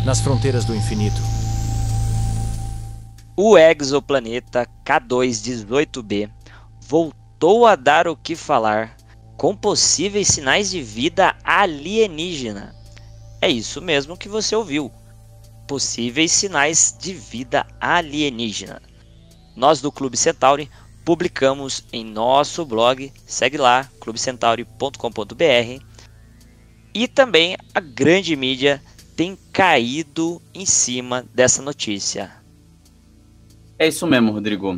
nas fronteiras do infinito. O exoplaneta K2-18b voltou a dar o que falar, com possíveis sinais de vida alienígena. É isso mesmo que você ouviu. Possíveis sinais de vida alienígena. Nós do Clube Centauri publicamos em nosso blog, segue lá, clubecentauri.com.br, e também a grande mídia tem caído em cima dessa notícia. É isso mesmo, Rodrigo.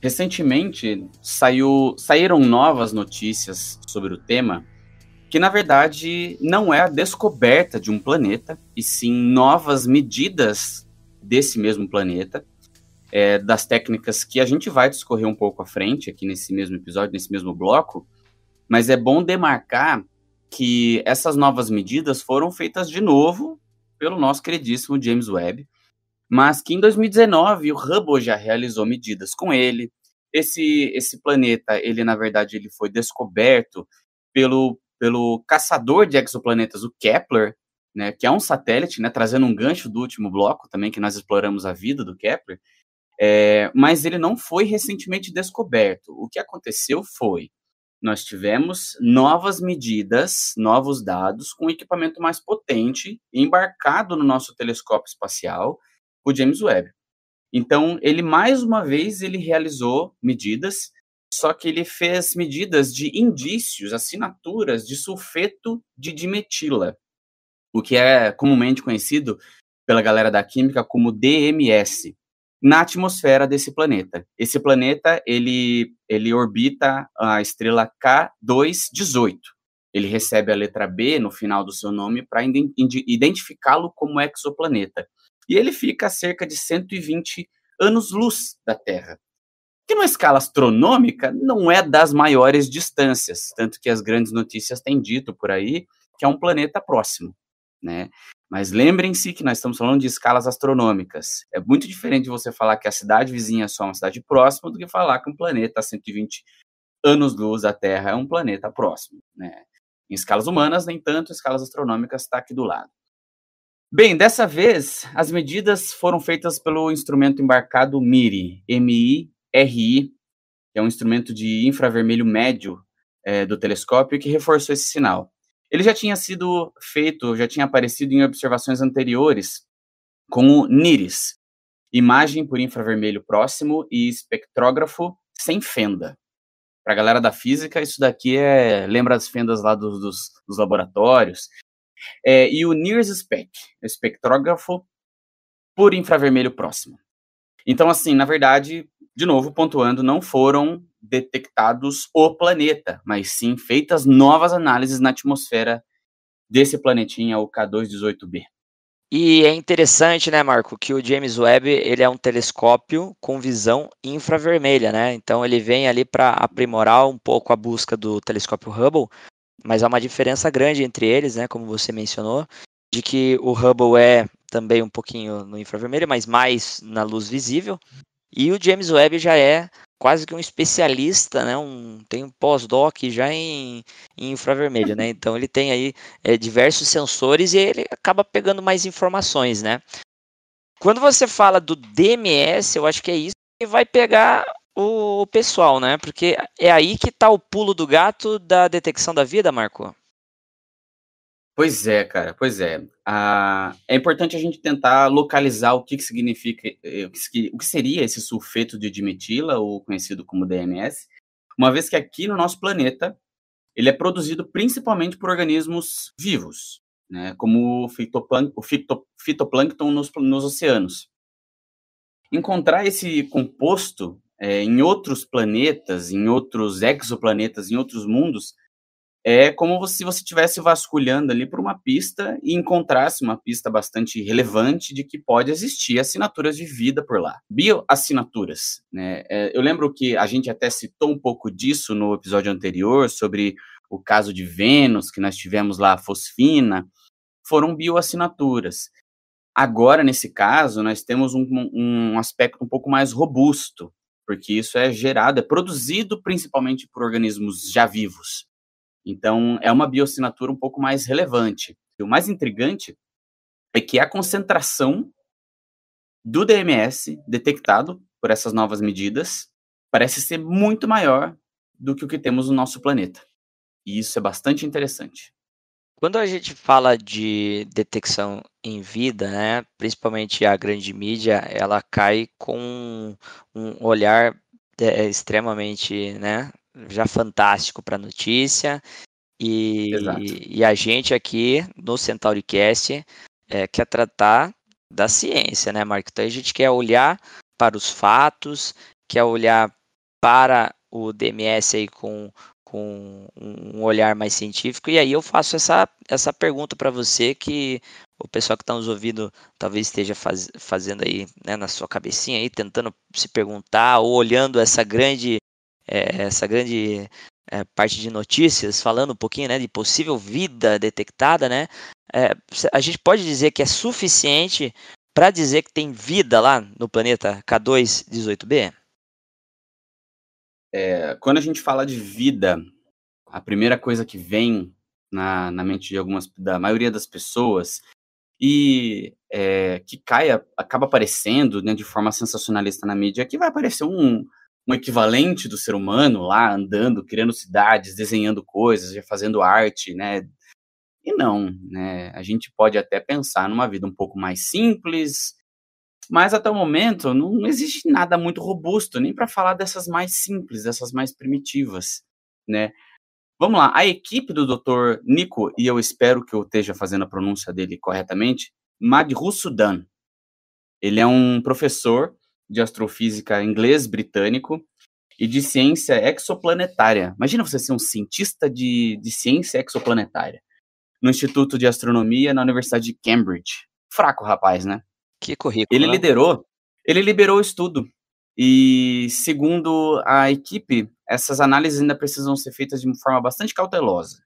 Recentemente saíram novas notícias sobre o tema, que na verdade não é a descoberta de um planeta, e sim novas medidas desse mesmo planeta, das técnicas que a gente vai discorrer um pouco à frente aqui nesse mesmo episódio, nesse mesmo bloco, mas é bom demarcar que essas novas medidas foram feitas de novo pelo nosso queridíssimo James Webb, mas que em 2019 o Hubble já realizou medidas com ele. Esse planeta, ele na verdade ele foi descoberto pelo caçador de exoplanetas, o Kepler, né, que é um satélite, né, trazendo um gancho do último bloco também, que nós exploramos a vida do Kepler, mas ele não foi recentemente descoberto. O que aconteceu foi, nós tivemos novas medidas, novos dados, com um equipamento mais potente, embarcado no nosso telescópio espacial, o James Webb. Então, ele mais uma vez ele realizou medidas, só que ele fez medidas de indícios, assinaturas de sulfeto de dimetila, o que é comumente conhecido pela galera da química como DMS, na atmosfera desse planeta. Esse planeta, ele orbita a estrela K2-18. Ele recebe a letra B no final do seu nome para identificá-lo como exoplaneta. E ele fica a cerca de 120 anos-luz da Terra, que numa escala astronômica não é das maiores distâncias, tanto que as grandes notícias têm dito por aí que é um planeta próximo, né? Mas lembrem-se que nós estamos falando de escalas astronômicas. É muito diferente de você falar que a cidade vizinha é só uma cidade próxima do que falar que um planeta a 120 anos-luz da Terra é um planeta próximo, né? Em escalas humanas, nem tanto, em escalas astronômicas está aqui do lado. Bem, dessa vez, as medidas foram feitas pelo instrumento embarcado MIRI, M-I-R-I, que é um instrumento de infravermelho médio do telescópio que reforçou esse sinal. Ele já tinha sido feito, já tinha aparecido em observações anteriores com o NIRIS, imagem por infravermelho próximo e espectrógrafo sem fenda. Para a galera da física, isso daqui lembra as fendas lá dos laboratórios. E o NIRS-SPEC, espectrógrafo por infravermelho próximo. Então, assim, na verdade, de novo, pontuando, não foram detectados o planeta, mas sim feitas novas análises na atmosfera desse planetinha, o K2-18b. E é interessante, né, Marco, que o James Webb ele é um telescópio com visão infravermelha, né? Então ele vem ali para aprimorar um pouco a busca do telescópio Hubble, mas há uma diferença grande entre eles, né, como você mencionou, de que o Hubble é também um pouquinho no infravermelho, mas mais na luz visível, e o James Webb já é quase que um especialista, né, tem um pós-doc já em infravermelho, né, então ele tem aí diversos sensores e ele acaba pegando mais informações, né. Quando você fala do DMS, eu acho que é isso que vai pegar o pessoal, né? Porque é aí que tá o pulo do gato da detecção da vida, Marco. Pois é, cara, pois é. É importante a gente tentar localizar o que significa, o que seria esse sulfeto de dimetila, ou conhecido como DMS, uma vez que aqui no nosso planeta ele é produzido principalmente por organismos vivos, né? Como o fitoplâncton nos oceanos. Encontrar esse composto em outros planetas, em outros exoplanetas, em outros mundos, é como se você estivesse vasculhando ali por uma pista e encontrasse uma pista bastante relevante de que pode existir assinaturas de vida por lá. Bioassinaturas, né? Eu lembro que a gente até citou um pouco disso no episódio anterior, sobre o caso de Vênus, que nós tivemos lá a fosfina, foram bioassinaturas. Agora, nesse caso, nós temos um aspecto um pouco mais robusto, porque isso é produzido principalmente por organismos já vivos. Então, é uma bioassinatura um pouco mais relevante. E o mais intrigante é que a concentração do DMS detectado por essas novas medidas parece ser muito maior do que o que temos no nosso planeta. E isso é bastante interessante. Quando a gente fala de detecção em vida, né, principalmente a grande mídia, ela cai com um olhar extremamente, né, já fantástico para a notícia. Exato. E a gente aqui no Centauricast quer tratar da ciência, né, Marco? Então a gente quer olhar para os fatos, quer olhar para o DMS aí com um olhar mais científico. E aí eu faço essa pergunta para você, que o pessoal que está nos ouvindo talvez esteja fazendo aí, né, na sua cabecinha aí, tentando se perguntar ou olhando essa grande parte de notícias, falando um pouquinho, né, de possível vida detectada, né? A gente pode dizer que é suficiente para dizer que tem vida lá no planeta K2-18b? Quando a gente fala de vida, a primeira coisa que vem na mente de da maioria das pessoas e que acaba aparecendo, né, de forma sensacionalista na mídia, é que vai aparecer um equivalente do ser humano lá andando, criando cidades, desenhando coisas, já fazendo arte, né? E não, né? A gente pode até pensar numa vida um pouco mais simples, mas até o momento não existe nada muito robusto, nem para falar dessas mais simples, dessas mais primitivas, né? Vamos lá, a equipe do Dr. Nico, e eu espero que eu esteja fazendo a pronúncia dele corretamente, Madhusudan. Ele é um professor de astrofísica inglês-britânico e de ciência exoplanetária. Imagina você ser um cientista de ciência exoplanetária no Instituto de Astronomia na Universidade de Cambridge. Fraco, rapaz, né? Que currículo, Ele né? liberou o estudo. E, segundo a equipe, essas análises ainda precisam ser feitas de uma forma bastante cautelosa.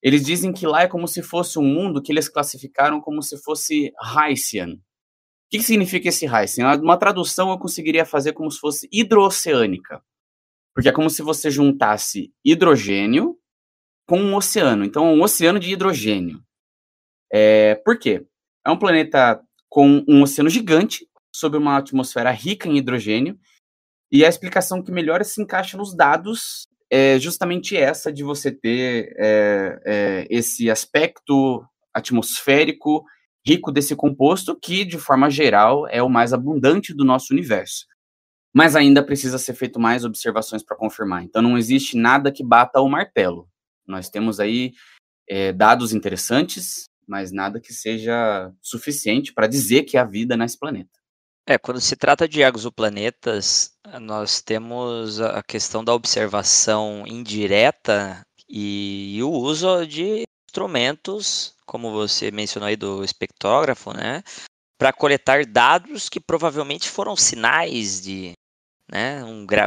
Eles dizem que lá é como se fosse um mundo que eles classificaram como se fosse Haitian. O que significa esse Haitian? Uma tradução eu conseguiria fazer como se fosse hidrooceânica. Porque é como se você juntasse hidrogênio com um oceano. Então, um oceano de hidrogênio. Por quê? É um planeta com um oceano gigante, sob uma atmosfera rica em hidrogênio, e a explicação que melhor se encaixa nos dados é justamente essa de você ter esse aspecto atmosférico rico desse composto, que, de forma geral, é o mais abundante do nosso universo. Mas ainda precisa ser feito mais observações para confirmar. Então, não existe nada que bata o martelo. Nós temos aí dados interessantes, mas nada que seja suficiente para dizer que há vida nesse planeta. Quando se trata de exoplanetas, nós temos a questão da observação indireta e o uso de instrumentos, como você mencionou aí do espectrógrafo, né, para coletar dados que provavelmente foram sinais de, né,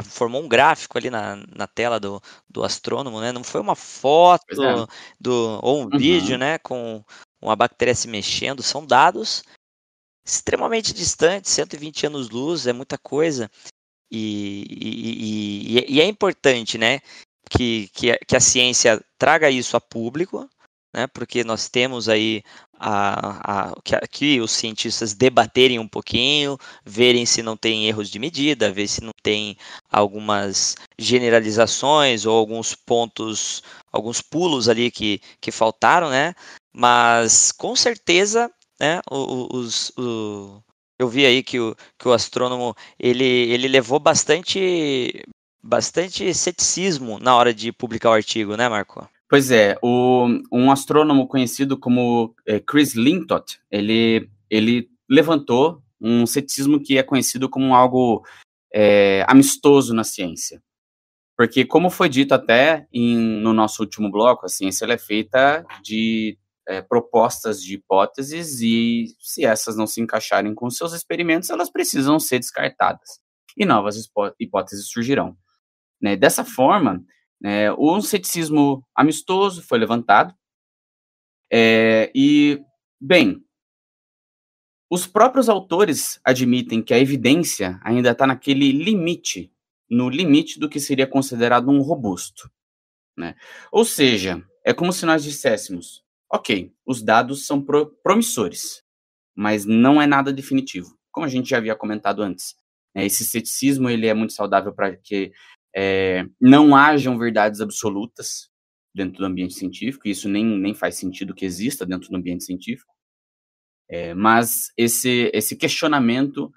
formou um gráfico ali na tela do astrônomo, né, não foi uma Pois é. foto ou um vídeo, Uhum. né, com uma bactéria se mexendo, são dados extremamente distante, 120 anos-luz, é muita coisa. E é importante, né, que a ciência traga isso a público, né, porque nós temos aí que os cientistas debaterem um pouquinho, verem se não tem erros de medida, ver se não tem algumas generalizações ou alguns pontos, alguns pulos ali que faltaram, né, mas com certeza, né, eu vi aí que o astrônomo ele levou bastante ceticismo na hora de publicar o artigo, né, Marco? Pois é, um astrônomo conhecido como Chris Lintott, ele levantou um ceticismo que é conhecido como algo amistoso na ciência. Porque, como foi dito até no nosso último bloco, a ciência ela é feita de propostas de hipóteses e, se essas não se encaixarem com seus experimentos, elas precisam ser descartadas. E novas hipóteses surgirão. Né? Dessa forma, um ceticismo amistoso foi levantado. Bem, os próprios autores admitem que a evidência ainda está naquele limite, no limite do que seria considerado um robusto. Né? Ou seja, é como se nós disséssemos, Ok, os dados são promissores, mas não é nada definitivo, como a gente já havia comentado antes. Esse ceticismo ele é muito saudável para que não hajam verdades absolutas dentro do ambiente científico, e isso nem faz sentido que exista dentro do ambiente científico, mas esse questionamento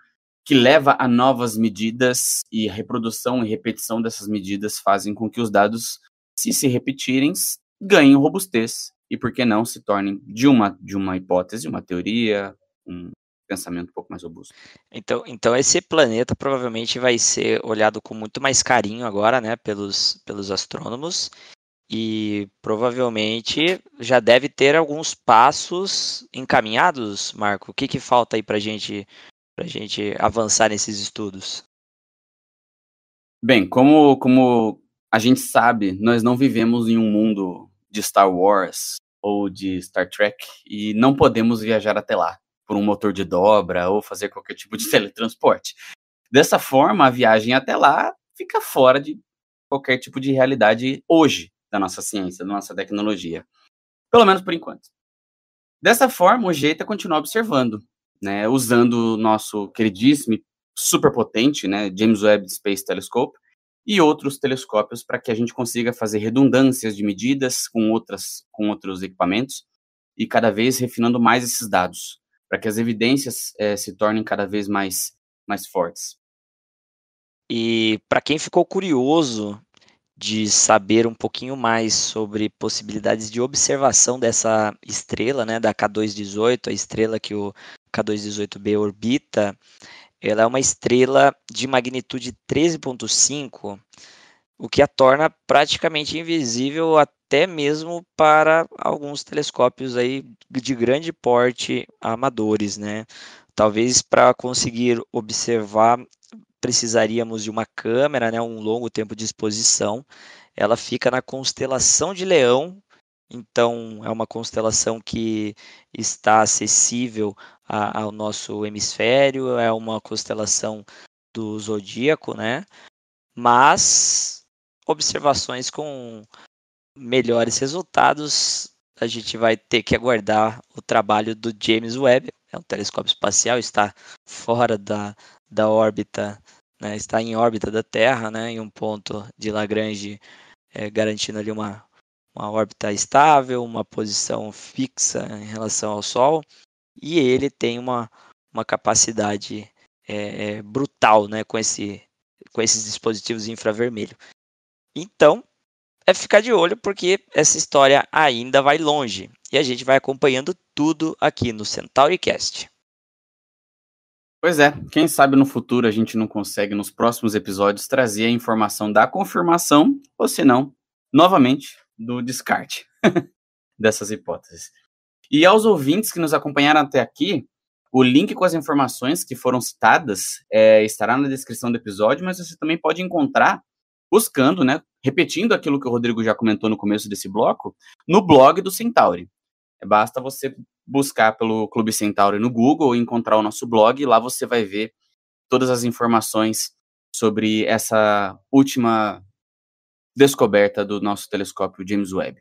que leva a novas medidas e a reprodução e repetição dessas medidas fazem com que os dados, se repetirem, ganhem robustez e, por que não, se tornem de uma hipótese, uma teoria, um pensamento um pouco mais robusto. Então esse planeta provavelmente vai ser olhado com muito mais carinho agora, né, pelos astrônomos, e provavelmente já deve ter alguns passos encaminhados, Marco. O que falta aí para gente avançar nesses estudos? Bem, como a gente sabe, nós não vivemos em um mundo de Star Wars ou de Star Trek e não podemos viajar até lá por um motor de dobra ou fazer qualquer tipo de teletransporte. Dessa forma, a viagem até lá fica fora de qualquer tipo de realidade hoje da nossa ciência, da nossa tecnologia. Pelo menos por enquanto. Dessa forma, o jeito é continuar observando, né, usando o nosso queridíssimo e superpotente, né, James Webb Space Telescope e outros telescópios para que a gente consiga fazer redundâncias de medidas com outros equipamentos e cada vez refinando mais esses dados, para que as evidências se tornem cada vez mais fortes. E para quem ficou curioso de saber um pouquinho mais sobre possibilidades de observação dessa estrela, né, da K218, a estrela que o K218b orbita, ela é uma estrela de magnitude 13,5, o que a torna praticamente invisível até mesmo para alguns telescópios aí de grande porte amadores, né? Talvez para conseguir observar precisaríamos de uma câmera, né, um longo tempo de exposição. Ela fica na constelação de Leão, então é uma constelação que está acessível ao nosso hemisfério, é uma constelação do zodíaco, né? Mas observações com melhores resultados, a gente vai ter que aguardar o trabalho do James Webb, é um telescópio espacial, está fora da órbita, né, está em órbita da Terra, né, em um ponto de Lagrange, garantindo ali uma órbita estável, uma posição fixa em relação ao Sol, e ele tem uma capacidade brutal, né, com esses dispositivos infravermelho. Então, é ficar de olho porque essa história ainda vai longe e a gente vai acompanhando tudo aqui no CentauriCast. Pois é, quem sabe no futuro a gente não consegue nos próximos episódios trazer a informação da confirmação ou se não, novamente, do descarte dessas hipóteses. E aos ouvintes que nos acompanharam até aqui, o link com as informações que foram citadas estará na descrição do episódio, mas você também pode encontrar buscando, né, repetindo aquilo que o Rodrigo já comentou no começo desse bloco, no blog do Centauri. Basta você buscar pelo Clube Centauri no Google e encontrar o nosso blog, e lá você vai ver todas as informações sobre essa última descoberta do nosso telescópio James Webb.